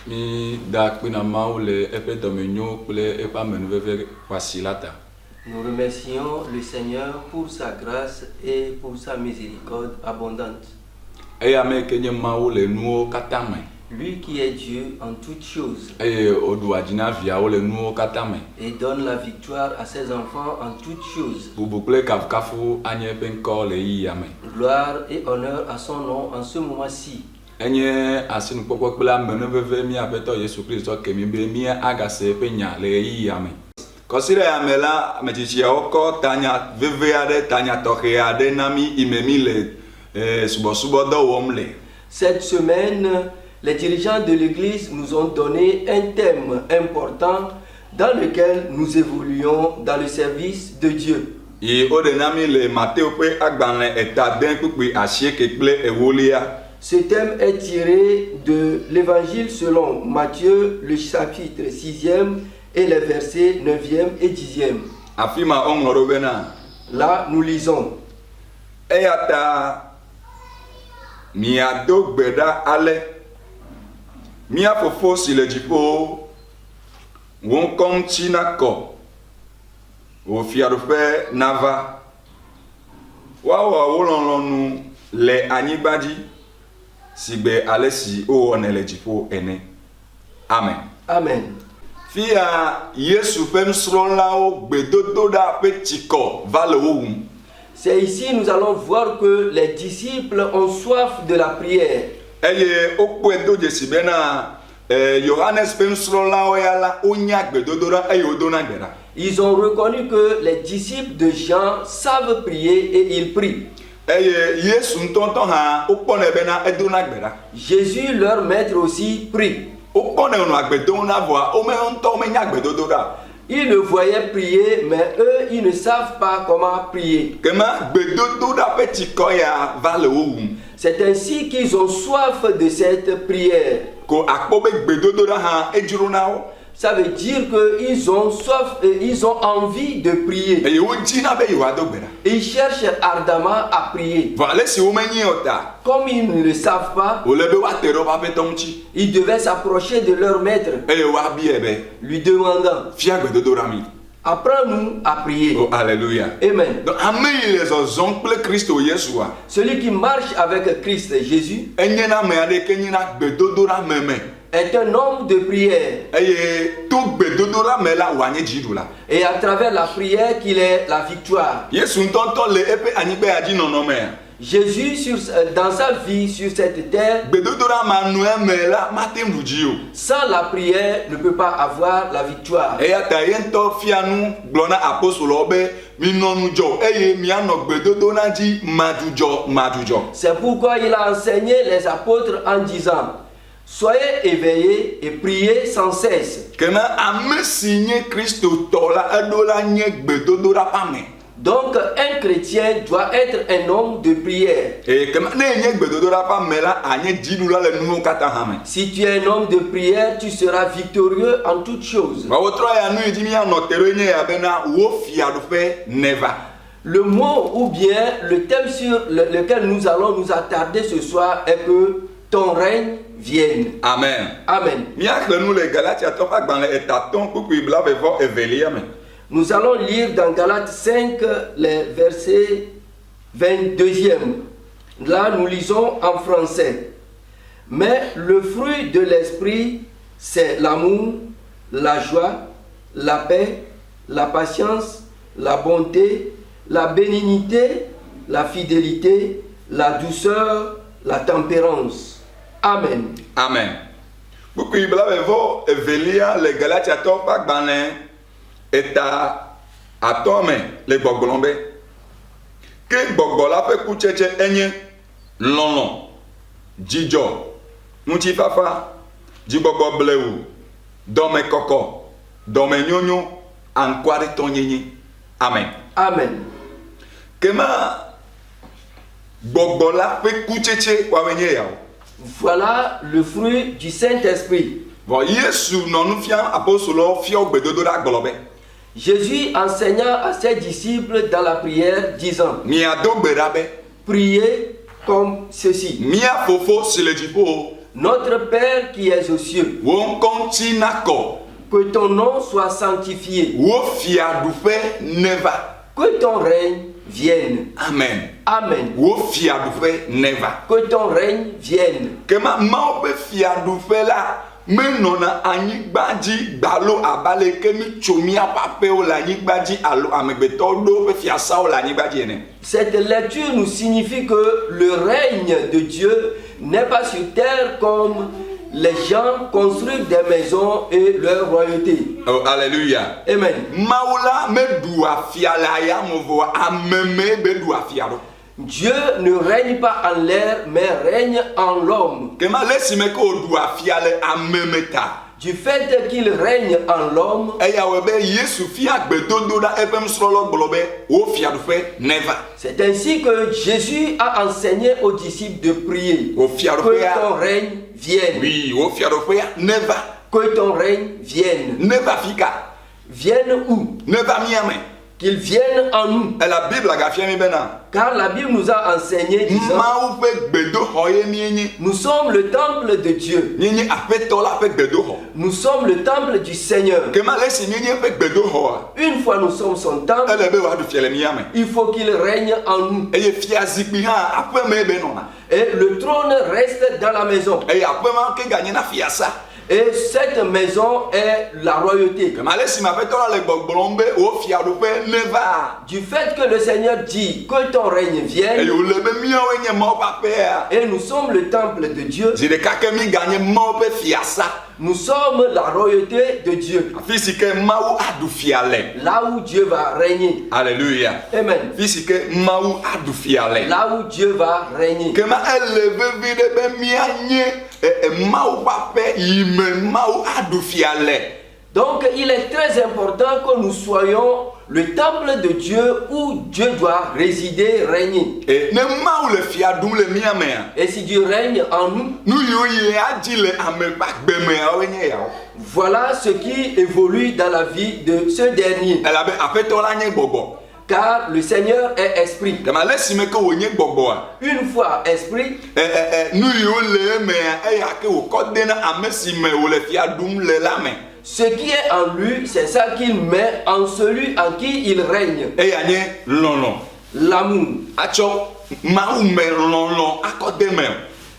Mi da kpina maule epe domenyo kple epe amenuveve wasilata. Nous remercions le Seigneur pour sa grâce et pour sa miséricorde abondante. Eya me kenye maule nuo katame. Lui qui est Dieu en toutes choses. Eye oduadina via ole nuo katame. Et donne la victoire à ses enfants en toutes choses. Bubukle kafkafu anye benko le yame. Gloire et honneur à son nom en ce moment-ci. Enye asinu kpokpo kple amenuveve mi apeto Yesu Kristo kemi be mi agase pe nya le yame. Kosire ame la ametsitsiawo kɔ tanya veve aɖe tanya tɔxɛ aɖe na mi imemi le subɔsubɔdɔ wɔm le. Cette semaine, les dirigeants de l'Église nous ont donné un thème important dans lequel nous évoluons dans le service de Dieu. Yi o de na mi le Matthieu ƒe agbalẽ etadẽ kpukpui asieke kple ewolia. Ce thème est tiré de l'Évangile selon Matthieu, le chapitre 6e et les versets 9e et 10e. Afi ma woŋlɔ ɖo bena. Là, nous lisons. Eya ta miado gbe ɖa ale mia Fofo si le dziƒo wo ŋkɔ ŋuti nakɔ wò fiaɖuƒe nava woawɔ wo lɔlɔ̃nu le anyigba dzi si gbe ale si wowɔnɛ le dziƒo ene. Amen. Amen. Fia Yesu ƒe nusrɔ̃lawo gbedodoɖa ƒe tsikɔ va le wo wum. C'est ici nous allons voir que les disciples ont soif de la prière. Eye wokpɔe do dzesi bena Yohanes ƒe nusrɔ̃lawo ya la wonya gbedodoɖa eye wodona gbe ɖa. Ils ont reconnu que les disciples de Jean savent prier et ils prient. Eye Yesu ŋutɔ hã wokpɔnɛ bena edona gbe ɖa. Jésus, leur maître aussi, prie. Wokpɔnɛ wònɔ agbedom na vɔa wome ŋutɔ menya gbedodoɖa. Ils le voyaient prier, mais eux, ils ne savent pas comment prier. Kema gbedodoɖa ƒe tsikɔ ya va le wo wum. C'est ainsi qu'ils ont soif de cette prière. Ko akpɔ be gbedodoɖa hã edzro na wo. Ça veut dire qu'ils ont soif, ils ont envie de prier. Eye wodzina be yewoado gbe ɖa. Ils cherchent ardemment à prier. Vɔ ale si womenyi o ta. Comme ils ne le savent pas, Wòle be woate ɖe woƒe aƒetɔ ŋuti. ils devaient s'approcher de leur maître, Eye woabiae be lui demandant, fia gbedodoɖa mi. apprends-nous à prier. Oh alléluia. Amen. Donc ame yi le zɔzɔm kple Kristo Yesua. Celui qui marche avec Christ Jésus Enye na ame aɖe ke nyina gbedodoɖa meme. est un homme de prière. Eye to gbedodoɖa me la wòanye dziɖula. Et à travers la prière qu'il est la victoire. Yesu ŋutɔ le eƒe anyigba ya dzi nɔnɔmea. Jésus, dans sa vie sur cette terre, Gbedodoɖa manɔe me la mate ŋu dzi o. sans la prière, ne peut pas avoir la victoire. Eya ta ye ŋutɔ fia nu gblɔ na apostolowo be minɔ nu dzɔ eye mianɔ gbedodoɖa dzi madzudzɔ. C'est pourquoi il a enseigné les apôtres en disant, soyez éveillés et priez sans cesse. Kena ame si nye Kristo tɔ la eɖo la nye gbedodoɖa ƒe ame. Donc un chrétien doit être un homme de prière. Eye kema ne nye gbedodoɖa ƒe ame la anye dziɖula le nuwo katã hã me. Si tu es un homme de prière, tu seras victorieux en toutes choses. Wotrɔ ya nu yi dzi mianɔ te ɖo nye ya bena wo fiaɖuƒe neva. Le mot ou bien le thème sur lequel nous allons nous attarder ce soir est que ton règne vienne. Amen. Amen. Míaxlẽ nu le Galatiatɔ ƒe agbalẽ etatɔ̃ kpukpui blaeve-vɔ-evelia me. Nous allons lire dans Galates 5 les versets 22e. Là, nous lisons en français. Mais le fruit de l'esprit, c'est l'amour, la joie, la paix, la patience, la bonté, la bénignité, la fidélité, la douceur, la tempérance. Amen. Amen. Kpukpui blaeve-vɔ-evelia le Galatiatɔ ƒe agbalẽ eta atɔ me le gbɔgblɔm be ke gbɔgbɔ la ƒe kutsetse enye lɔlɔ̃, dzidzɔ, ŋutifafa, dzigbɔgbɔ blewu, dɔmekɔkɔ, dɔmenyonyo, aŋkuaɖetɔnyenye. Amen. Amen. Kema gbɔgbɔ la ƒe kutsetse woawoe nye yawo. Voilà le fruit du Saint-Esprit. Vɔ Yesu nɔ nu fiam apostolowo fia gbedodoɖa gblɔ be Jésus enseigna à ses disciples dans la prière disant, miado gbe ɖa be priez comme ceci. mia Fofo si le dziƒo Notre Père qui es aux cieux, Wo ŋkɔ ŋuti nakɔ. que ton nom soit sanctifié, Wo fiaɖuƒe neva. que ton règne vienne. Amen. Amen. Wo fiaɖuƒe neva. Que ton règne vienne. Kema Mawu ƒe fiaɖuƒe la menɔna anyigba dzi gbalo abale ke mi tso míaƒe aƒewo le anyigba dzi alo amegbetɔwo ɖo woƒe fiasawo le anyigba dzi ene. Cette lecture nous signifie que le règne de Dieu n'est pas sur terre comme les gens construisent des maisons et leur royauté. Oh, alléluia. Amen. Mawu la meɖu afia le ayame vɔ ameme be ɖu afia ɖo. Dieu ne règne pas en l'air, mais règne en l'homme. Kema le esime ke woɖu afia le ameme ta. Du fait qu'il règne en l'homme, Eya wɔ be Yesu fia gbedodoɖa eƒe nusrɔ̃lawo gblɔ be wo fiaɖuƒe neva. c'est ainsi que Jésus a enseigné aux disciples de prier. Wo Que fiaɖuƒea. ton règne vienne. Oui, wo fiaɖuƒea neva. Que ton règne vienne. Neva fika. Vienne où? Neva miame. Qu'il vienne en nous. Et la Bible gafia mi bena. Car la Bible nous a enseigné disant, Mawu ƒe gbedoxɔ ye mienye. nous sommes le temple de Dieu. Mienye aƒetɔ la ƒe gbedoxɔ. Nous sommes le temple du Seigneur. Kema le esi mienye ƒe gbedoxɔa. Une fois nous sommes son temple, Ele be wòaɖu fia le miame. il faut qu'il règne en nous. Eye fiazikpui hã aƒeme be nɔna. Et le trône reste dans la maison. Eye aƒema ke ganye na fiasa. Et cette maison est la royauté. Kema le esime aƒetɔ la le gbɔgblɔm be wo fiaɖuƒe neva. Du fait que le Seigneur dit que ton règne Eye vienne, wòle be míawoe nye Mawu ƒe aƒea. et nous sommes le temple de Dieu, Zi ɖeka ke mi ganye Mawu ƒe fiasa. nous sommes la royauté de Dieu. Afi si ke Mawu aɖu fia le. Là où Dieu va régner. Alléluia. Amen. Fi si ke Mawu aɖu fia le. Là où Dieu va régner. Kema ele vevi ɖe be míanye Mawu ƒe aƒe yi me Mawu aɖu fia le. Donc il est très important que nous soyons le temple de Dieu où Dieu doit résider, régner. Ne Mawu le fia ɖum le mía mea. Et si Dieu règne en nous, Nu yiwo yi adzi le ame ƒe agbemeawoe nye yawo. voilà ce qui évolue dans la vie de ce dernier. Elabe aƒetɔ la nye gbɔgbɔ. Car le Seigneur est esprit. Kema le esime ke wònye gbɔgbɔa. Une fois esprit, Nu yiwo le emea eya ke wòkɔ de na ame si me wòle fia ɖum le la me. ce qui est en lui, c'est ça qu'il met en celui en qui il règne. Eya nye lɔlɔ. L'amour. Atsɔ Mawu me lɔlɔ akɔ de me.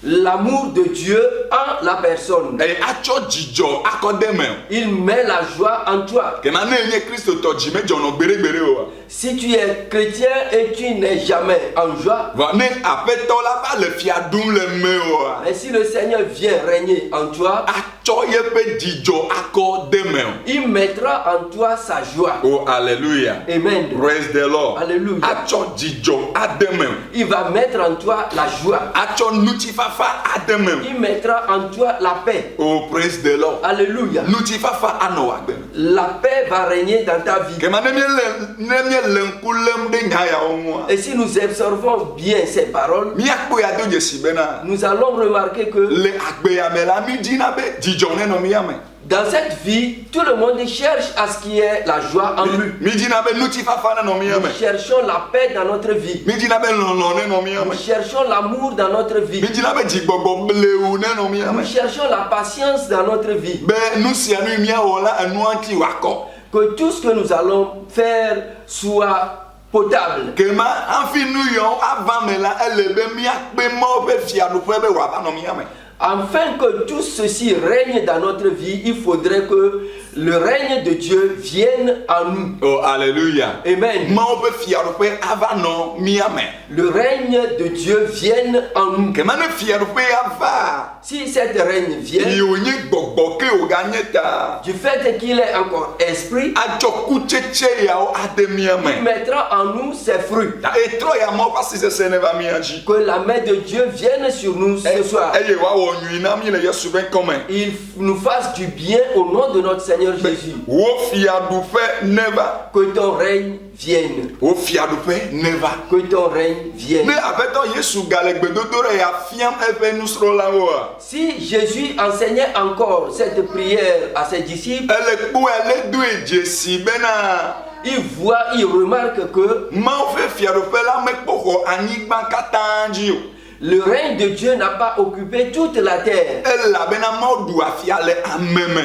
L'amour de Dieu en la personne. Eye atsɔ dzidzɔ akɔ de me. Il met la joie en toi. Kema ne enye kristotɔ dzi me dzɔnɔ gbeɖegbeɖe o. Si tu es chrétien et tu n'es jamais en joie, Vɔ ne aƒetɔ la va le fia ɖum le me oa. et si le Seigneur vient régner en toi, Atsɔ yeƒe dzidzɔ akɔ de me. il mettra en toi sa joie. Oh alléluia. Amen. Praise the Lord. Alléluia. Atsɔ dzidzɔ ade me. Il va mettre en toi la joie. Atsɔ nutifafa ade me. Il mettra en toi la paix. Oh praise the Lord. Alléluia. Nutifafa anɔ wa gbe me. La paix va régner dans ta vie. Kema ne míele ŋku lém ɖe nya yawo ŋua. Et si nous observons bien ces paroles, Míakpɔe ado dzesi bena nous allons remarquer que le agbea me la mi dzina be dzidzɔ nenɔ mía me. dans cette vie, tout le monde cherche à ce qu'il y ait la joie en lui. Mi dzina be nutifafa nenɔ mía me. Nous cherchons la paix dans notre vie. Mi dzina be lɔlɔ nenɔ mía Nous me. cherchons l'amour dans notre vie. Mi dzina be dzigbɔgbɔ blewu nenɔ mía me. Nous cherchons la patience dans notre vie. Be nu sia nu míawɔ la enua ŋuti wòakɔ. Que tout ce que nous allons faire soit potable. Kema hafi nu yawo ava me la ele be míakpe Mawu ƒe fiaɖuƒe be wòava nɔ mía me. Afin que tout ceci règne dans notre vie, il faudrait que le règne de Dieu vienne en nous. Oh alléluia. Amen. Mawu ƒe fiaɖuƒe ava nɔ mía me. Le règne de Dieu vienne en nous. Kema ne fiaɖuƒe ava. Si cette règne vient, Yi wònye gbɔgbɔ ke wòganye ta. du fait qu'il est encore esprit, Atsɔ kutsetse yawo ade mía il me. mettra en nous ses fruits. Ta etrɔ ya Mawu ƒe asisese neva mía dzi. Que la main de Dieu vienne sur nous ce soir. Eye wòawɔ nyui na mí le Yesu ƒe ŋkɔme. Il nous fasse du bien au nom de notre Seigneur Jésus. Wo fiaɖuƒe neva. Que ton règne vienne. Wo fiaɖuƒe neva. Que ton règne vienne. Ne aƒetɔ Yesu gale gbedodo ɖe yeafiam eƒe nusrɔ̃lawoa. Si Jésus enseignait encore cette prière à ses disciples, Ele kpɔe le doe dzesi bena il remarque que Mawu ƒe fiaɖuƒe la mekpɔ xɔ anyigba katã dzi o. le règne de Dieu n'a pas occupé toute la terre. elabena Mawu ɖu afia le ame me.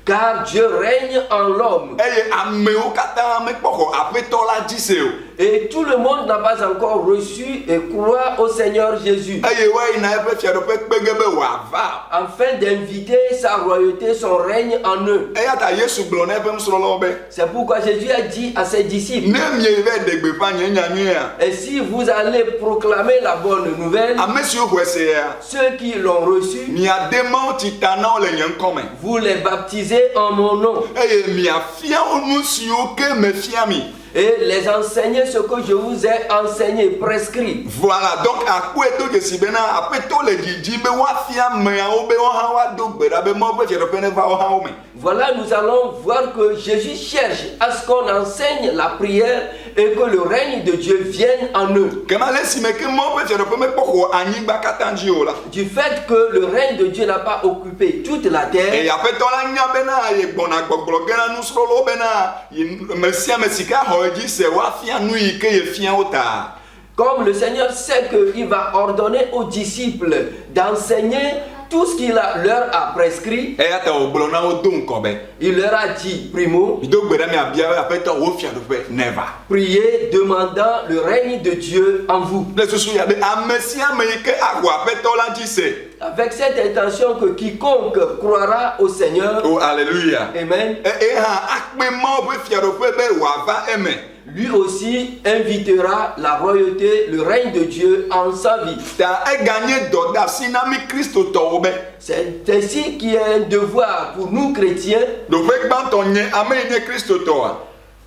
Car Dieu règne en l'homme. Eye amewo katã mekpɔ xɔ aƒetɔ la dzi se o. Et tout le monde n'a pas encore reçu et croit au Seigneur Jésus. Eye woyina eƒe fiaɖuƒe kpe ge be wòava. Afin d'inviter sa royauté, son règne en eux. Eya ta Yesu gblɔ na eƒe nusrɔ̃lawo be. C'est pourquoi Jésus a dit à ses disciples. Ne mieva ɖe gbeƒã nye nyanyuia. Et si vous allez proclamer la bonne nouvelle, Ame siwo xɔe sea. ceux qui l'ont reçu, Miade Mawu tsi ta na wo le nye ŋkɔ me. vous les baptisez en mon nom. Eye miafia wo nu siwo ke mefia mi. Et les enseigner ce que je vous ai enseigné, prescrit. Voilà, donc akpɔe to dzesi bena aƒetɔ le didi be woafia ameawo be wohã woado gbe ɖa be Mawu ƒe fiaɖuƒe neva wo hã wo me. Voilà, nous allons voir que Jésus cherche à ce qu'on enseigne la prière et que le règne de Dieu vienne en eux. Kema le si me ke Mawu ƒe fiaɖuƒe mekpɔ xɔ anyigba katã dzi o la. Du fait que le règne de Dieu n'a pas occupé toute la terre, Eye aƒetɔ la nya bena ye gbɔna gbɔgblɔ ge na nusrɔ̃lawo bena me sia me si ke axɔ edzi se woafia nu yi ke ye fia wo ta. comme le Seigneur sait qu'il va ordonner aux disciples d'enseigner tout ce qu'il leur a prescrit, Eya ta wògblɔ na wo do ŋkɔ be. il leur a dit, primo, Mido gbe ɖa miabia be aƒetɔ wo fiaɖuƒe neva. priez demandant le règne de Dieu en vous. Le susu ya be ame sia ame yi ke awɔ aƒetɔ la dzi se. Avec cette intention que quiconque croira au Seigneur, Oh alléluia. amen, Hã akpe Mawu ƒe fiaɖuƒe be wòava eme. lui aussi invitera la royauté, le règne de Dieu en sa vie. Ta eganye dɔdeasi na mi kristotɔwo be. C'est ainsi qu'il y a un devoir pour nous chrétiens. Ɖoƒe gbãtɔ nye ame yi nye kristotɔa.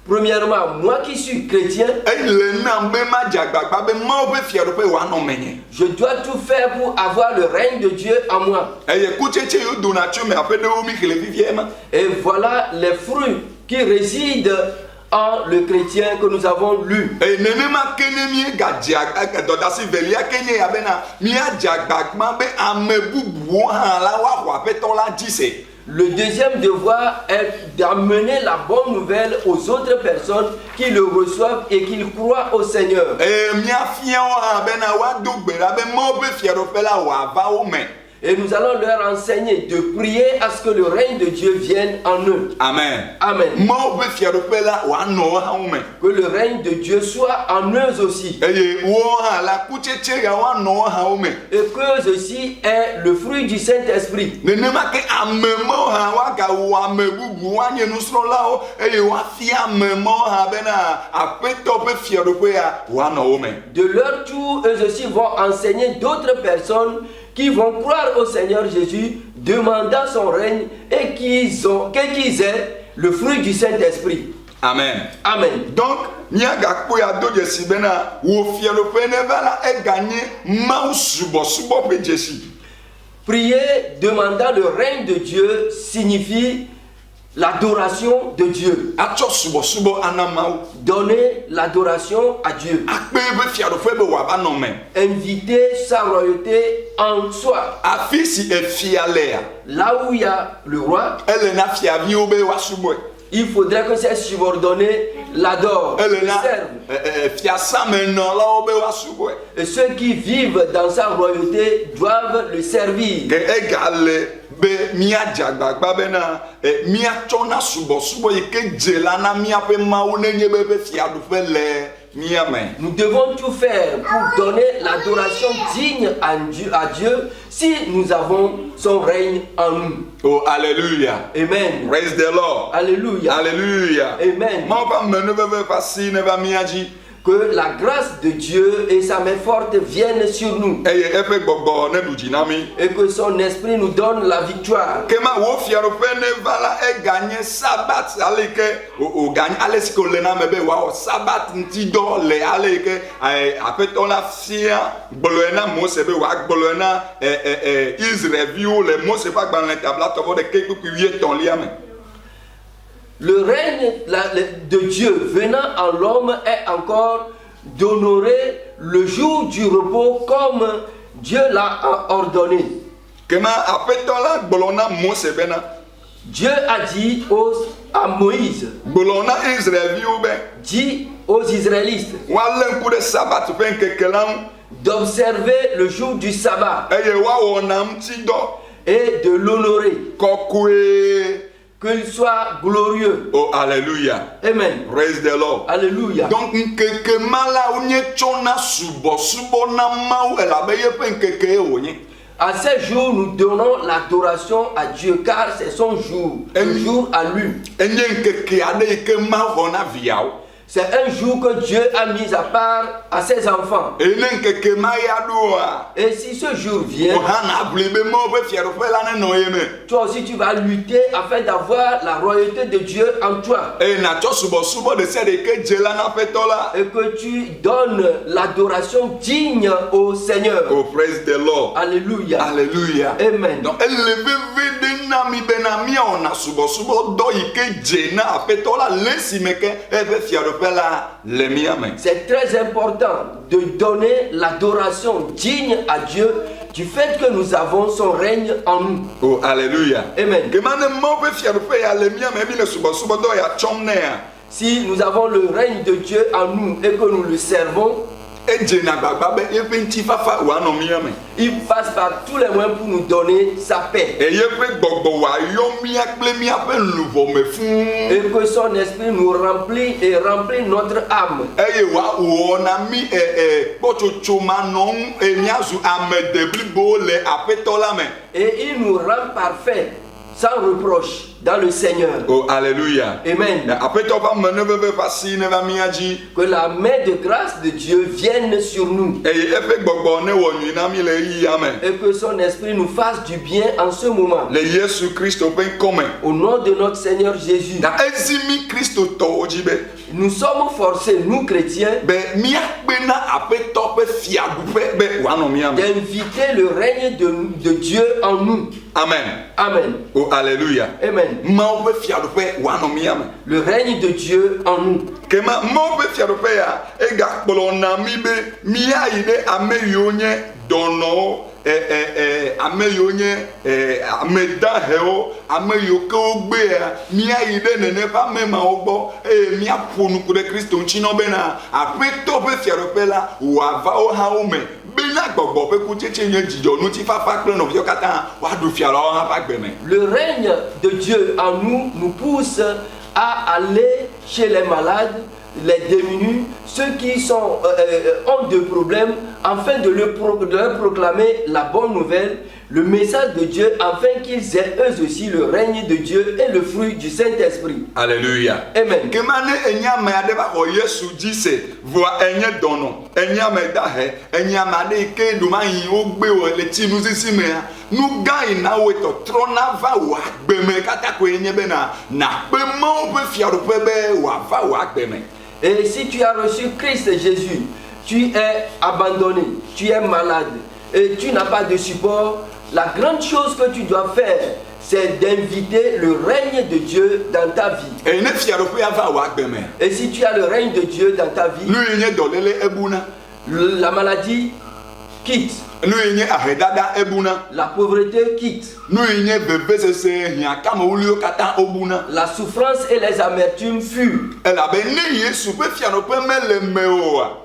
Premièrement, moi qui suis chrétien, Ele nam be madze agbagba be Mawu ƒe fiaɖuƒe wòanɔ menye. je dois tout faire pour avoir le règne de Dieu en moi. Eye kutsetse yiwo dona tso me aƒe ɖewo mi xlẽ vivie ma. Et voilà les fruits qui résident en le chrétien que nous avons lu. Eye nenema ke ne míegadze dɔdeasi velia ke nye ya bena míadze agbagba be ame bubuwo hã la woaxɔ aƒetɔ la dzi se. Le deuxième devoir est d'amener la bonne nouvelle aux autres personnes qui le reçoivent et qui croient au Seigneur. Eye míafia wo hã bena woado gbe ɖa be Mawu ƒe fiaɖuƒe la wòava wo me. Et nous allons leur enseigner de prier à ce que le règne de Dieu vienne en eux. Amen. Amen. Mawu ƒe fiaɖuƒe la wòanɔ wo hã wo me. Que le règne de Dieu soit en eux aussi. Eye wo hã la kutsetse ya woanɔ wo hã wo me. Et qu'eux aussi aient le fruit du Saint-Esprit. Nenema ke ame mawo hã woagawɔ ame bubu woanye nusrɔ̃lawo eye woafia ame mawo hã bena aƒetɔ ƒe fiaɖuƒe ya wòanɔ wo me. De leur tour, eux aussi vont enseigner d'autres personnes qui vont croire au Seigneur Jésus, demandant son règne et qu'ils aient le fruit du Saint-Esprit. Amen. Amen. Donc míagakpɔe ado dzesi bena wò fiaɖuƒe neva la eganye Mawu subɔsubɔ ƒe dzesi. Prier demandant le règne de Dieu signifie l'adoration de Dieu. Atsɔ subɔsubɔ ana Mawu. Donner l'adoration à Dieu. Akpe ƒe fiaɖuƒe be wòava nɔ me. Inviter sa royauté en soi. Afi si efia lea, Là où il y a le roi, ele na fiaviwo be woasubɔe. il faudrait que ses subordonnés l'adorent, Ele le na servent. fiasamenɔlawo be woasubɔe. Et ceux qui vivent dans sa royauté doivent le servir. Ke egale be míadze agbagba bena míatsɔ na subɔsubɔ yi ke dze la na míaƒe Mawu nenye be eƒe fiaɖuƒe le mía me. Nous devons tout faire pour donner l'adoration digne à Dieu si nous avons son règne en nous. Oh alléluia. Amen. Praise the Lord. Alléluia. Alléluia. Amen. Mawu ƒe ame ne veve va si ne va mía dzi. Que la grâce de Dieu et sa main forte viennent sur nous. Eye eƒe gbɔgbɔ ne ɖu dzi na mí. Et que son esprit nous donne la victoire. Kema wo fiaɖuƒe ne va la eganye sabat ale yi ke wòganye ale si ke wòle na me be wòawɔ sabat ŋutidɔ le ale yi ke aƒetɔ la fia gblɔe na Mose be wòagblɔe na Israelviwo le Mose ƒe agbalẽ tablatɔ ƒe ɖeke kpukpui 8 me. Le règne de Dieu venant en l'homme est encore d'honorer le jour du repos comme Dieu l'a ordonné. Kema aƒetɔ la gblɔ na Mose bena. Dieu a dit à Moïse, Gblɔ na Israelviwo be. dit aux Israélites, Woalé ŋku ɖe sabat ƒe ŋkeke la ŋu. d'observer le jour du sabbat eye woawɔ nam ti dɔ et de l'honorer, kɔkɔe. qu'il soit glorieux. Oh, alléluia. Amen. Praise the Lord. Alléluia. Donc nkeke ma la wonye tsɔna subɔsubɔ na mawu elabe yeƒe nkeke ye wonye. À ces jours, nous donnons l'adoration à Dieu car c'est son jour, un jour à lui. Enye nkeke aɖe yi ke ma xɔ na viawo. C'est un jour que Dieu a mis à part à ses enfants. Ene nkeke ma ya ɖoa. Et si ce jour vient, Ohana abli be mawo ƒe fiaɖoƒe la ne nɔ ye me. toi aussi tu vas lutter afin d'avoir la royauté de Dieu en toi. Eye natsɔ subɔsubɔ ɖe sia ɖe ke dze la na aƒetɔ la. Et que tu donnes l'adoration digne au Seigneur. Oh, praise the Lord. Alléluia. Alléluia. Amen. Donc ele veve ɖe na mi bena miawɔna subɔsubɔ dɔ yi ke dze na aƒetɔ la le si me ke eƒe fiaɖoƒe la le mia me. C'est très important de donner l'adoration digne à Dieu du fait que nous avons son règne en nous. Oh, alléluia. Amen. Kema ne mawo ƒe fiaɖoƒe ya le mia me mi le subɔsubɔ dɔ ya tsɔm nea. Si nous avons le règne de Dieu en nous et que nous le servons, Edzena gbagba be yeƒe ŋutifafa wòanɔ mia me. il passe par tous les moyens pour nous donner sa paix. Eye ƒe gbɔgbɔ wòayɔ mia kple miaƒe luʋɔ me fũu. Et que son esprit nous remplit et remplit notre âme. Eye wòawɔ na mi kpɔtsotso manɔ ŋu eye miazu ame de blibo le aƒetɔ la me. Et il nous rend parfaits, sans reproche, dans le Seigneur. Oh, alléluia. Amen. Aƒetɔ ƒe ame ne veve va si ne va mia dzi. Que la main de grâce de Dieu vienne sur nous. Eye eƒe gbɔgbɔ ne wɔ nyui na mi le ɣeyiɣia me. Et que son esprit nous fasse du bien en ce moment. Le Yesu Kristo ƒe ŋkɔ me. Au nom de notre Seigneur Jésus. Na ezi mi kristotɔwo dzi be. Nous sommes forcés, nous chrétiens, Be miakpe na aƒetɔ ƒe fiaɖuƒe be wòanɔ mia me. d'inviter le règne de Dieu en nous. Amen. Amen. Oh, alléluia. Amen. Mawo ƒe fiaɖuƒe wòanɔ mia me. Le règne de Dieu en nous. Kema mawo ƒe fiaɖuƒe ya egakplɔ na mi be miayi ɖe ame yiwo nye dɔnɔwo, ame yiwo nye ame dahewo, ame yiwo ke wogbea, miayi ɖe nene ƒe ame mawo gbɔ eye miaƒo nuku ɖe Kristo ŋuti nɔ bena aƒetɔ ƒe fiaɖuƒe la wòava wo hã wo me bena gbɔgbɔ ƒe kutsetse nye dzidzɔ ŋutifafa kple nɔviwo katã woaɖu fia la wo hã ƒe agbe me. Le règne de Dieu en nous nous pousse à aller chez les malades, les démunis, ceux qui ont des problèmes, afin de leur proclamer la bonne nouvelle, le message de Dieu, afin qu'ils aient eux aussi le règne de Dieu et le fruit du Saint-Esprit. Alléluia. Amen. Kema ne enye ame aɖe va xɔ Yesu dzi se, vɔa enye dɔnɔ, enye ame dahe, enye ame aɖe yi ke ɖomayi wogbe wɔ le tsinusisi mea, nu gã yi na wo trɔna va wò agbe me katã koe nye bena nakpe Mawu ƒe fiaɖuƒe be wòava wò agbe me. Et si tu as reçu Christ Jésus, tu es abandonné, tu es malade et tu n'as pas de support, la grande chose que tu dois faire, c'est d'inviter le règne de Dieu dans ta vie. Eye ne fiaɖuƒea va wò agbe me. Et si tu as le règne de Dieu dans ta vie, Nu yi nye dɔléle ebuna, la maladie quitte, nu yi nye ahedada ebuna, la pauvreté quitte, nu yi nye vevesese hiãkamewuliwo katã wobuna. la souffrance et les amertumes fuient. Elabe ne Yesu ƒe fiaɖuƒe mele me oa.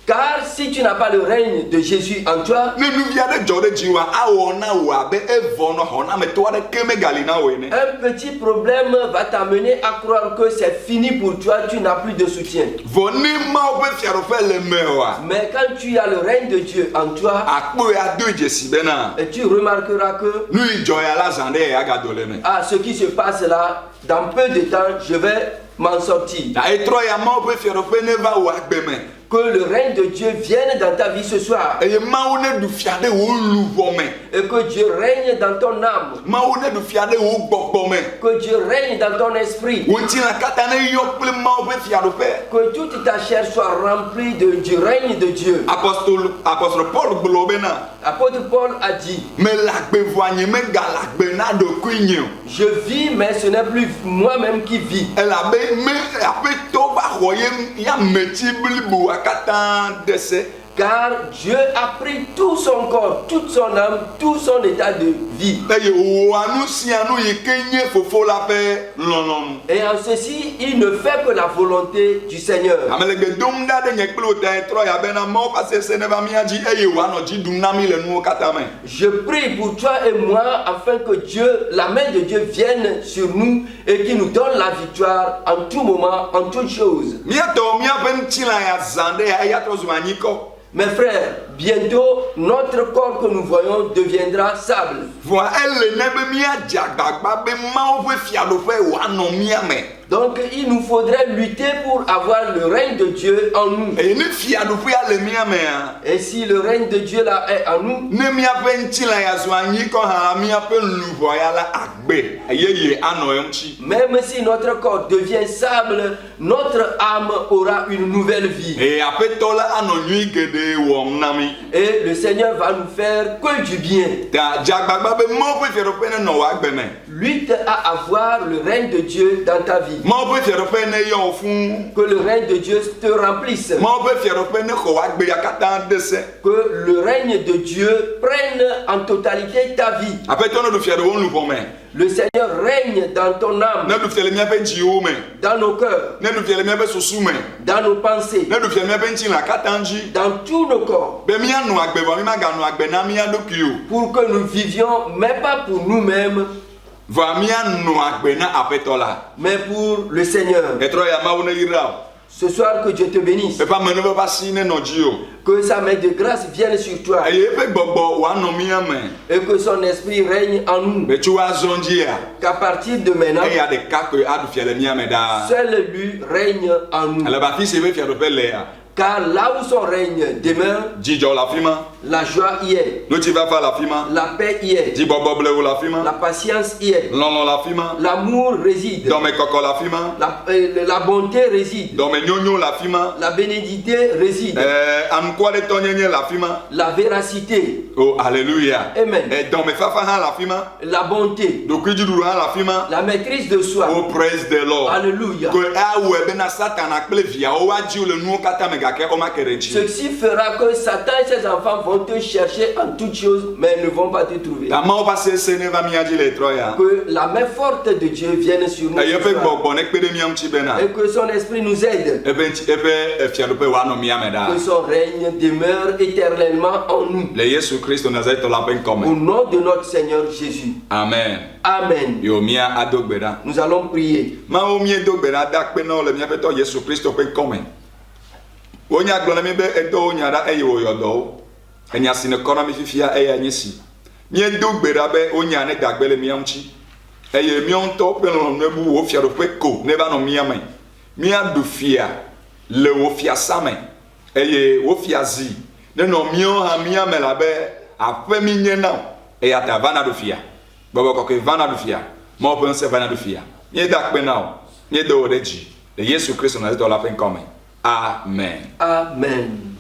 Car si tu n'as pas le règne de Jésus en toi, Ne nuvi aɖe dzɔ ɖe dziwòa awɔ na wò abe evɔ nɔ xɔnametɔ aɖeke megali na wò ene. un petit problème va t'amener à croire que c'est fini pour toi, tu n'as plus de soutien. Vɔ ne Mawu ƒe fiaɖuƒe le me oa, Mais quand tu as le règne de Dieu en toi, akpɔe adoe dzesi bena et tu remarqueras que nu yi dzɔ ya la zã ɖe ya gado le me. ce qui se passe là, dans peu de temps, je vais m'en sortir. Na etrɔ ya Mawu ƒe fiaɖuƒe ne va wò agbe me. Que le règne de Dieu vienne dans ta vie ce soir. Eye Mawu ne ɖu fia ɖe wò luʋɔ me. Et que Dieu règne dans ton âme. Mawu ne ɖu fia ɖe wò gbɔgbɔ me. Que Dieu règne dans ton esprit. Wò ŋutilã katã ne yɔ kple Mawu ƒe fiaɖuƒe. Que toute ta chair soit remplie du règne de Dieu. Apostole Paul gblɔ bena Apôtre Paul a dit, mele agbe vɔa nye megale agbe na ɖokui nye o. je vis, mais ce n'est plus moi-même qui vis. Elabe me aƒetɔ va xɔ ye ya metsi bliboa katã dese. Car Dieu a pris tout son corps, toute son âme, tout son état de vie. Et en ceci, il ne fait que la volonté du Seigneur. Je prie pour toi et moi afin que Dieu, la main de Dieu vienne sur nous et qu'il nous donne la victoire en tout moment, en toutes choses. Mes frères, bientôt notre corps que nous voyons deviendra sable. Donc il nous faudrait lutter pour avoir le règne de Dieu en nous. Et si le règne de Dieu là est en nous, même si notre corps devient sable, notre âme aura une nouvelle vie. Et le Seigneur va nous faire que du bien. Lutte à avoir le règne de Dieu dans ta vie. Que le règne de Dieu te remplisse. Que le règne de Dieu prenne en totalité ta vie. Le Seigneur règne dans ton âme, dans nos cœurs, dans nos pensées, dans tous nos corps, pour que nous vivions, mais pas pour nous-mêmes, mais pour le Seigneur. Ce soir, que Dieu te bénisse. Que sa main de grâce vienne sur toi. Et que son esprit règne en nous. Qu'à partir de maintenant, seul lui règne en nous. Car là où son règne demeure, la joie y est, la paix y est, la patience y est, l'amour réside, la bonté réside, la bénédiction réside, la véracité, oh alléluia, amen, la bonté, la maîtrise de soi, oh praise the Lord, alléluia. Ceci fera que Satan et ses enfants vont te chercher en toutes choses, mais ils ne vont pas te trouver. Que la main forte de Dieu vienne sur nous et que son esprit nous aide. Que son règne demeure éternellement en nous. Au nom de notre Seigneur Jésus. Amen. Amen. Nous allons prier. Onya gblɔ mi be edo nya ɖa eye wòyɔ dɔwo enya si ne kɔna mi fifia eya nye si miedo gbe ɖa be onya ne dagbe le mía ŋuti eye mía ŋutɔ ƒe lɔlɔ̃nu bu wò fiaɖoƒe ko ne va nɔ mía me míaɖu fia le wò fiasa me eye wò fiazi ne nɔ míawo hã mía me la be aƒe mi nye na o eya ta va na ɖu fia gbɔgbɔ kɔkɔe va na ɖu fia Mawu ƒe ŋusẽ va na ɖu fia míeda kpe na o míedo wò ɖe dzi le Yesu Kristo Nazareth la ƒe ŋkɔ me. Amen. Amen.